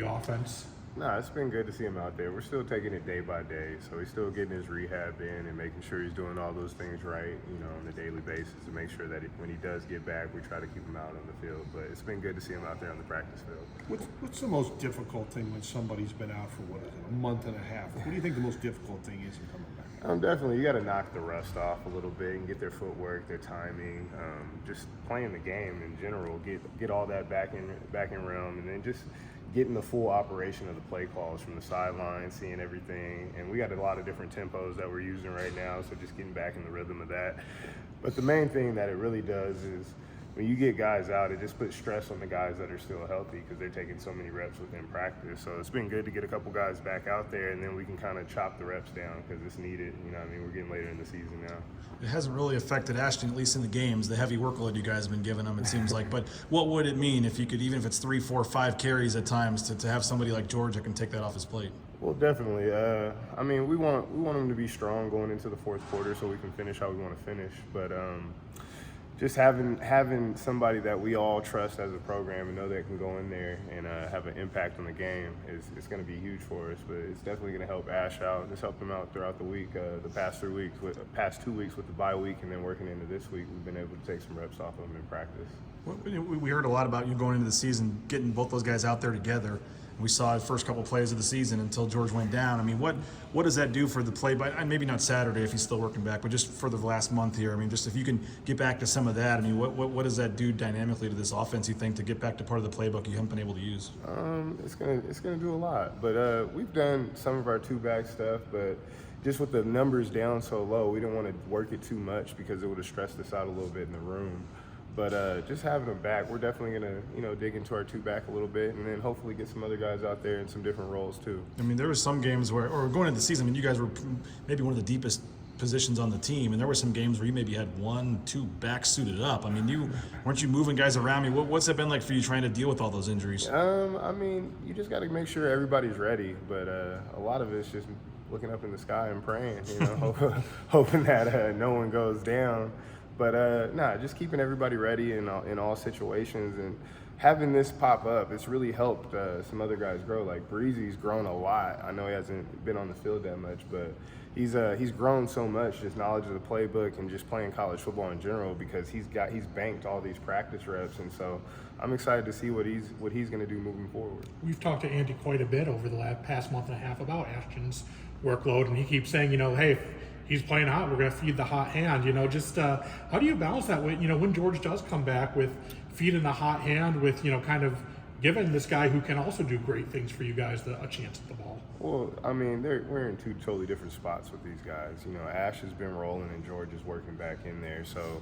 the offense? No, it's been good to see him out there. We're still taking it day by day, so he's still getting his rehab in and making sure he's doing all those things right, on a daily basis to make sure that when he does get back, we try to keep him out on the field. But it's been good to see him out there on the practice field. What's the most difficult thing when somebody's been out for, a month and a half? What do you think the most difficult thing is in coming back? Definitely, you got to knock the rust off a little bit and get their footwork, their timing, just playing the game in general. Get all that back in realm, and then just getting the full operation of the play calls from the sideline, seeing everything. And we got a lot of different tempos that we're using right now, so just getting back in the rhythm of that. But the main thing that it really does is when you get guys out, it just puts stress on the guys that are still healthy because they're taking so many reps within practice. So it's been good to get a couple guys back out there, and then we can kind of chop the reps down because it's needed. We're getting later in the season now. It hasn't really affected Ashton, at least in the games, the heavy workload you guys have been giving him, it seems like. But what would it mean if you could, even if it's 3, 4, 5 carries at times, to have somebody like George that can take that off his plate? Well, definitely. We want him to be strong going into the fourth quarter so we can finish how we want to finish. But just having somebody that we all trust as a program and know that can go in there and have an impact on the game is going to be huge for us. But it's definitely going to help Ash out. It's helped him out throughout the week, the past 2 weeks with the bye week, and then working into this week, we've been able to take some reps off of him in practice. We heard a lot about you going into the season, getting both those guys out there together. We saw the first couple plays of the season until George went down. What does that do for the play? But maybe not Saturday if he's still working back, but just for the last month here. Just if you can get back to some of that. What does that do dynamically to this offense? You think to get back to part of the playbook you haven't been able to use? It's gonna do a lot. But we've done some of our two-back stuff, but just with the numbers down so low, we didn't want to work it too much because it would have stressed us out a little bit in the room. But just having them back, we're definitely gonna dig into our two-back a little bit, and then hopefully get some other guys out there in some different roles too. There were some games where, or going into the season, you guys were maybe one of the deepest positions on the team, and there were some games where you maybe had 1, 2 backs suited up. Weren't you moving guys around? What's it been like for you trying to deal with all those injuries? You just got to make sure everybody's ready, but a lot of it's just looking up in the sky and praying, hoping that no one goes down. But just keeping everybody ready in all situations, and having this pop up, it's really helped some other guys grow. Like Breezy's grown a lot. I know he hasn't been on the field that much, but he's grown so much, just knowledge of the playbook and just playing college football in general, because he's banked all these practice reps, and so I'm excited to see what he's going to do moving forward. We've talked to Andy quite a bit over the past month and a half about Ashton's workload, and he keeps saying, hey, if he's playing hot, we're going to feed the hot hand. How do you balance that with, when George does come back, with feeding the hot hand, with, kind of giving this guy who can also do great things for you guys a chance at the ball? Well, we're in two totally different spots with these guys. Ash has been rolling and George is working back in there. So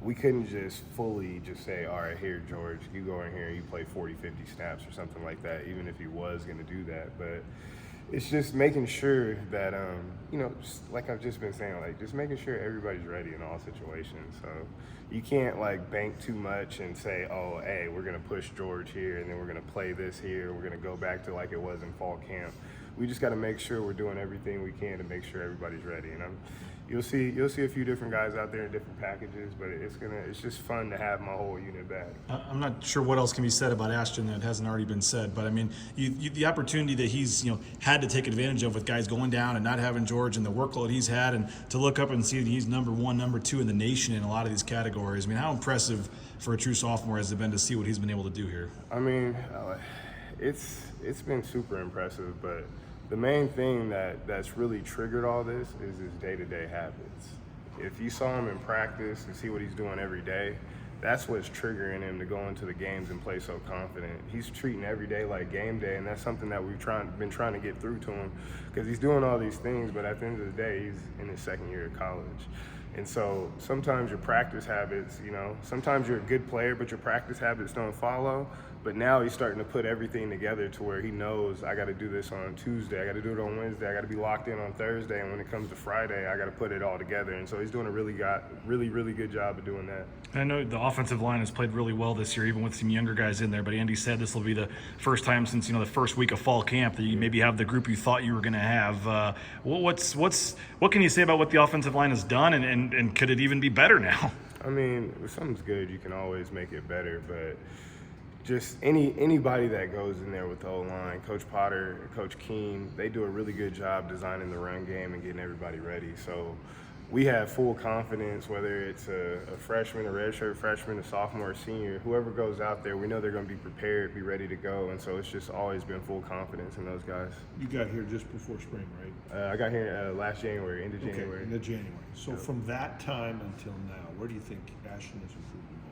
we couldn't just fully just say, all right, here, George, you go in here and you play 40, 50 snaps or something like that, even if he was going to do that. But it's just making sure that, just like I've just been saying, just making sure everybody's ready in all situations. So you can't bank too much and say, oh, hey, we're going to push George here and then we're going to play this here. We're going to go back to like it was in fall camp. We just got to make sure we're doing everything we can to make sure everybody's ready. And you'll see a few different guys out there in different packages, but it's just fun to have my whole unit back. I'm not sure what else can be said about Ashton that hasn't already been said, but the opportunity that he's had to take advantage of with guys going down and not having George, and the workload he's had, and to look up and see that he's number 1, number 2 in the nation in a lot of these categories. How impressive for a true sophomore has it been to see what he's been able to do here? It's been super impressive, but the main thing that's really triggered all this is his day-to-day habits. If you saw him in practice and see what he's doing every day, that's what's triggering him to go into the games and play so confident. He's treating every day like game day, and that's something that we've been trying to get through to him, because he's doing all these things, but at the end of the day, he's in his second year of college. And so sometimes your practice habits, sometimes you're a good player, but your practice habits don't follow. But now he's starting to put everything together to where he knows, I got to do this on Tuesday, I got to do it on Wednesday, I got to be locked in on Thursday, and when it comes to Friday, I got to put it all together. And so he's doing a really good job of doing that. I know the offensive line has played really well this year, even with some younger guys in there, but Andy said this will be the first time since the first week of fall camp that you maybe have the group you thought you were going to have. What can you say about what the offensive line has done, and could it even be better now? If something's good, you can always make it better, but just anybody that goes in there with the O-line, Coach Potter, Coach Keene, they do a really good job designing the run game and getting everybody ready. So we have full confidence, whether it's a freshman, a redshirt freshman, a sophomore, a senior, whoever goes out there, we know they're going to be prepared, be ready to go. And so it's just always been full confidence in those guys. You got here just before spring, right? I got here last January, end of January. Okay, in the January. So from that time until now, where do you think Ashton has improved the most?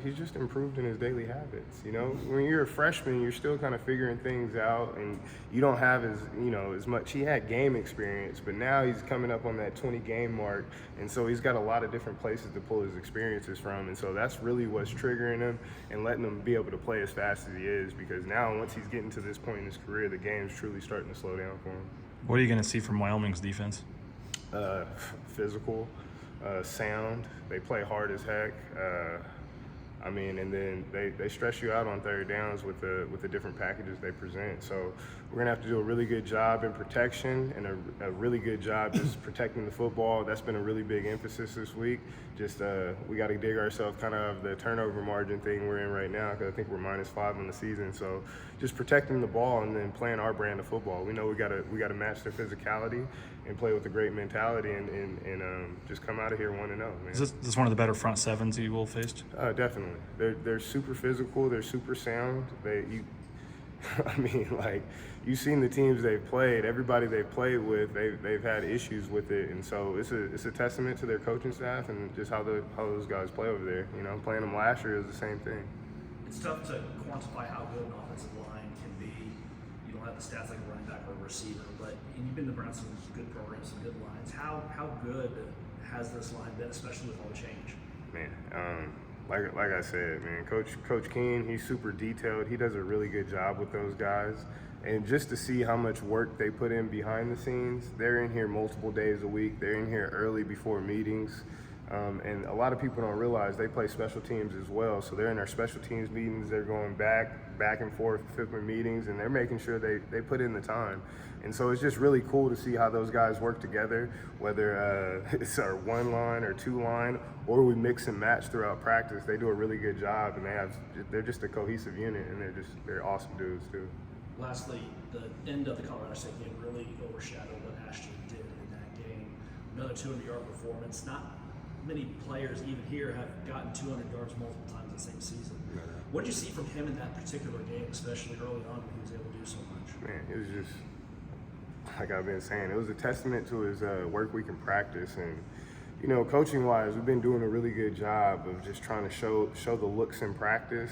He's just improved in his daily habits. You know, when you're a freshman, you're still kind of figuring things out, and you don't have as much. He had game experience, but now he's coming up on that 20 game mark, and so he's got a lot of different places to pull his experiences from, and so that's really what's triggering him and letting him be able to play as fast as he is. Because now, once he's getting to this point in his career, the game's truly starting to slow down for him. What are you going to see from Wyoming's defense? Physical. Sound. They play hard as heck. And then they stress you out on third downs with the different packages they present. So we're gonna have to do a really good job in protection and a really good job just protecting the football. That's been a really big emphasis this week. Just we got to dig ourselves kind of the turnover margin thing we're in right now, because I think we're -5 on the season. So just protecting the ball and then playing our brand of football. We know we got to match their physicality and play with a great mentality and just come out of here 1-0, man. Is this one of the better front sevens you will faced? Definitely. They're super physical. They're super sound. You've seen the teams they've played. Everybody they've played with, they've had issues with it, and so it's a testament to their coaching staff and just how those guys play over there. You know, playing them last year was the same thing. It's tough to quantify how good an offensive line can be. You don't have the stats like a running back or a receiver, but you've been around some good programs, some good lines. How good has this line been, especially with all the change? Man, like I said, man, Coach Keene, he's super detailed. He does a really good job with those guys. And just to see how much work they put in behind the scenes, they're in here multiple days a week. They're in here early before meetings. And a lot of people don't realize they play special teams as well. So they're in our special teams meetings. They're going back and forth, different meetings, and they're making sure they put in the time. And so it's just really cool to see how those guys work together, whether it's our one line or two line, or we mix and match throughout practice. They do a really good job, and they're just a cohesive unit, and they're awesome dudes too. Lastly, the end of the Colorado State game really overshadowed what Ashton did in that game. Another 200-yard performance. Not many players even here have gotten 200 yards multiple times in the same season. What did you see from him in that particular game, especially early on when he was able to do so much? Man, it was just, like I've been saying, it was a testament to his work week in practice. And, you know, coaching-wise, we've been doing a really good job of just trying to show the looks in practice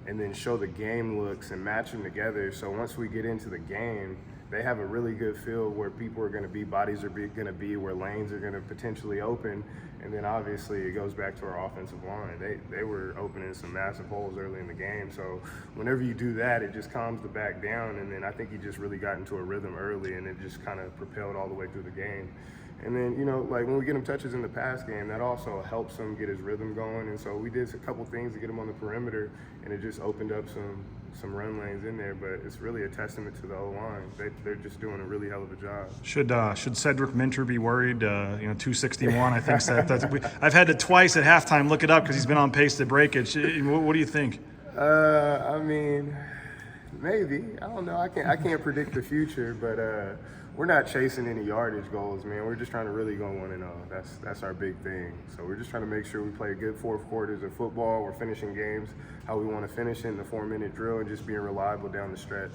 and then show the game looks and match them together. So once we get into the game, they have a really good feel where people are going to be, bodies are going to be, where lanes are going to potentially open. And then obviously it goes back to our offensive line. They were opening some massive holes early in the game. So whenever you do that, it just calms the back down. And then I think he just really got into a rhythm early, and it just kind of propelled all the way through the game. And then, you know, like when we get him touches in the pass game, that also helps him get his rhythm going. And so we did a couple things to get him on the perimeter, and it just opened up some run lanes in there. But it's really a testament to the O-line. They're just doing a really hell of a job. Should Cedric Minter be worried? 261. I think I've had to twice at halftime look it up because he's been on pace to break it. What do you think? Maybe. I don't know. I can't predict the future, but we're not chasing any yardage goals, man. We're just trying to really go 1-0. That's our big thing. So we're just trying to make sure we play good fourth quarters of football. We're finishing games how we want to finish it in the 4-minute drill and just being reliable down the stretch.